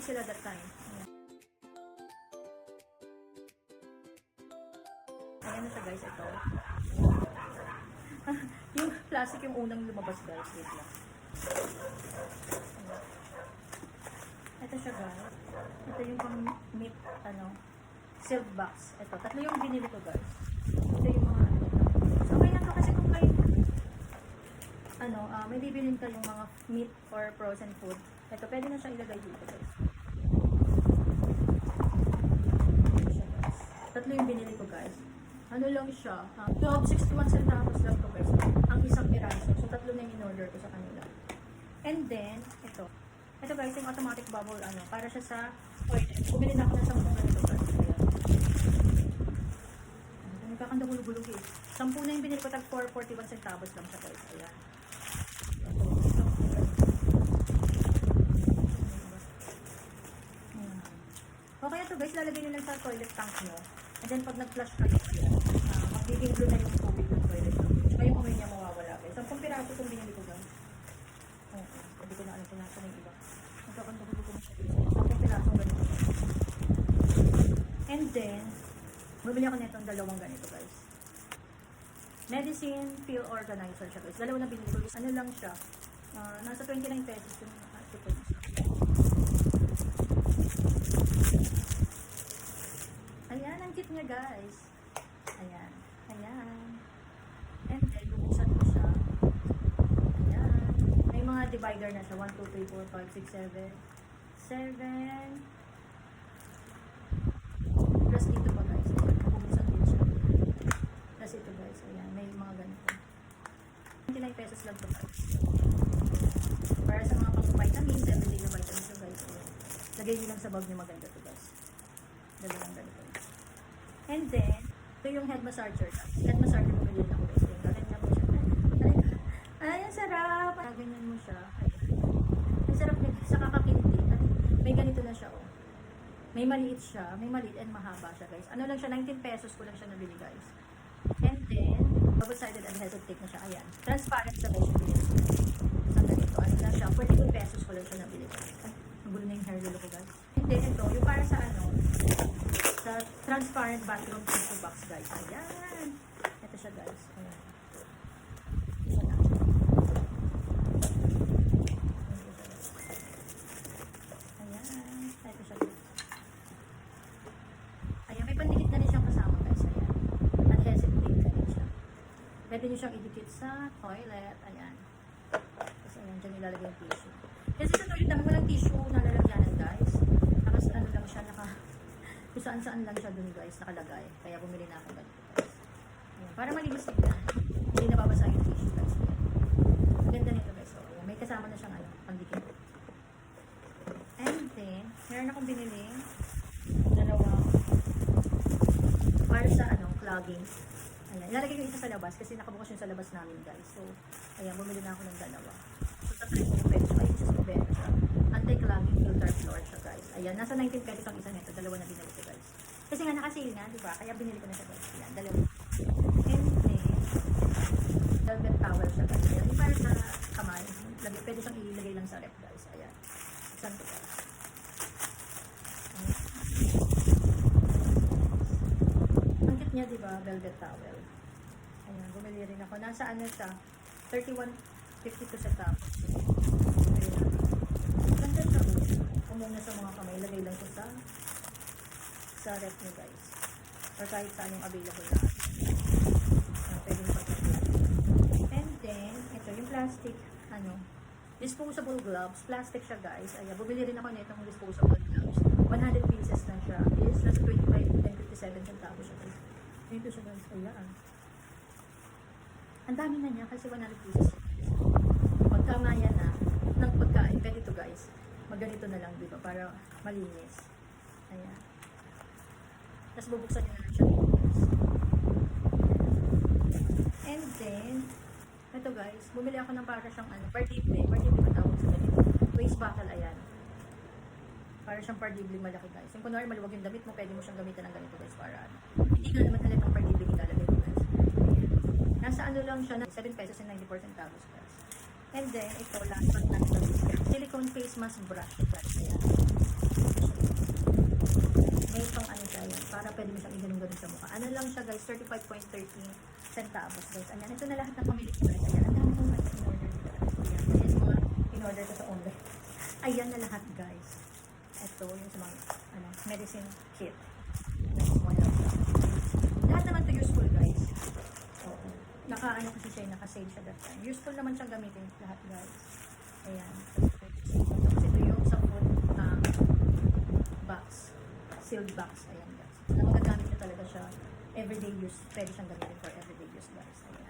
sila that time. Ayan na siya guys, ito. Yung plastic yung unang lumabas guys, wait lang. Ito siya guys. Ito yung pang meat, silk box. Ito, tatlo yung binili ko guys. Ito yung mga okay lang to kasi kung kayo may bibilin ka yung mga meat or frozen food. Ito, pwede na siya ilagay dito guys. Ito siya guys. Tatlo yung binili ko guys. Ano lang siya? 12.61 centavos lang to guys. Ang isang piraso. So, tatlo na yung in-order ko sa kanila. And then, ito. Ito guys, yung automatic bubble, para siya sa toilet. Bumili na ako ng 10 ganito guys. Ayan. Nagkakanda gulog-gulog eh. 10 na yung binili ko, tag 4.41 centavos lang siya guys. Ayan. Okay ito guys, lalagay nyo lang sa toilet tank nyo. And then pag nag-flush kayo, magiging blue na yung tubig ng toilet tank. Tsaka yung amoy niya mawawala guys. 10 piraso itong binili ko guys. Hindi ko na alam kung nasa yung iba. Nagkakanda ko na siya guys. 10 piraso ganito guys. And then, bumili ako nitong dalawang ganito guys. Medicine pill organizer siya guys. Dalawa na binili ko guys. Ano lang siya? Nasa 29 pesos yung ito. Ayan, ang cute niya guys. Ayan. Ayan. And then, bubuksan ko siya. Ayan. May mga divider na siya. 1, 2, 3, 4, 5, 6, 7. 7. Plus dito pa guys. Ayan. Bubuksan din siya. Plus ito guys. Ayan. May mga ganito. 29 pesos lang ito guys. Para sa mga pang-vitamins, everyday na vitamins ito guys. Ayan. Lagay nyo lang sa bag nyo, maganda ito guys. Dalawang ganito. And then, ito yung head massager. Head massager mo ganyan ako guys. Ganyan mo siya. Ay, ang sarap! Ganyan mo siya. Ang sarap niya sa kakapinti. May ganito na siya oh. May maliit siya. May maliit and mahaba siya guys. Ano lang siya, 19 pesos ko lang siya nabili guys. And then, double-sided adhesive tape na siya. Ayan. Transparent siya guys. Ang ganito. Ano lang siya, 42 pesos ko lang siya nabili guys. Ang gulo na yung hair lolo ko guys. And then, ito, yung para sa sa transparent bathroom tissue box guys. Ayan. Ito siya guys. Ayan. Isa na. Ayan. Ito siya guys. Ayan. May pandikit na rin siyang kasama guys. Ayan. Adhesive tape na rin siya. Pwede nyo siyang idikit sa toilet. Ayan. Kasi ayan. Diyan nilalagay yung tissue. Kasi sa toilet namin walang tissue na lalagyanan guys. Tapos ano lang siya kung saan-saan lang siya dun guys, nakalagay. Kaya bumili na ako ganito guys. Ayan, para malinis tignan. Hindi nababasa yung tissue guys. Ganda nito guys. So, ayan, may kasama na siyang pandikit. And then, meron akong biniling dalawang para sa clogging. Ayan, ilalagay ko isa sa labas kasi nakabukas yun sa labas namin guys. So, ayan, bumili na ako ng dalawa. So, tatry ko yung pwede. Ay, isa sa bubeno siya. Anti-clogging filter floor siya guys. Ayan, nasa 19 pesos ang isa nito. Dalawa na binili ko guys. Kasi nga naka-sale na, di ba? Kaya binili ko na siya guys. Ayan, dalawa. And then, velvet towel siya guys. Ayan, yung para sa kamay. Pwede siyang ilagay lang sa rep guys. Ayan. Saan ko guys? Ayan. Ang cute niya, di ba? Velvet towel. Ayan, bumili rin ako. Nasa ano siya? 31.52 sa tapos. Ayan. Ganda siya. Umuna sa mga kamay. Lagay lang siya sa rep niyo guys. Or kahit saan yung available na. Pwede mo pagkakas. And then, ito yung plastic. Disposable gloves. Plastic siya guys. Ayan, bumili rin ako nitong disposable gloves. 100 pieces na siya. Is nasa 25.57 centavos siya guys. Ito siya guys. Ayan. Ang dami na niya kasi 100 pieces. Pagkamaya na ng pagkain. Pwede ito guys. Magganito na lang diba para malinis. Ayan. Tapos bubuksan nyo na lang siya dito guys. And then, ito guys, bumili ako ng para siyang partible ba tawag sa ganito? Waste bottle, ayan. Para siyang partible malaki guys. Yung kunwari maluwag yung damit mo, pwede mo siyang gamitan ng ganito guys para hindi ka naman halatang partible ilalagay mo guys. Nasa lang siya na 7 pesos and 94 centavos guys. And then, ito, last but not least, silicone face mask brush. Ayan. May pang ano siya yan, para pwede mo siyang iganong-ganon sa mukha. Ano lang siya guys, 35.13 centavos guys. Ayan, ito na lahat ng pamili ko guys. Ayan, ang dami kong in-order dito. Ayan, this is mga in-order ko sa online. Ayan na lahat guys. Ito yung sa mga medicine kit. Lahat naman to useful guys. Oo. Naka-ano kasi siya, naka-save siya that time. Useful naman siyang gamitin lahat guys. Ayan. Kasi ito yung sa food box. Sealed box. Ayan guys. Na magagamit na talaga siya everyday use. Pwede siyang gamitin for everyday use guys. Ayan.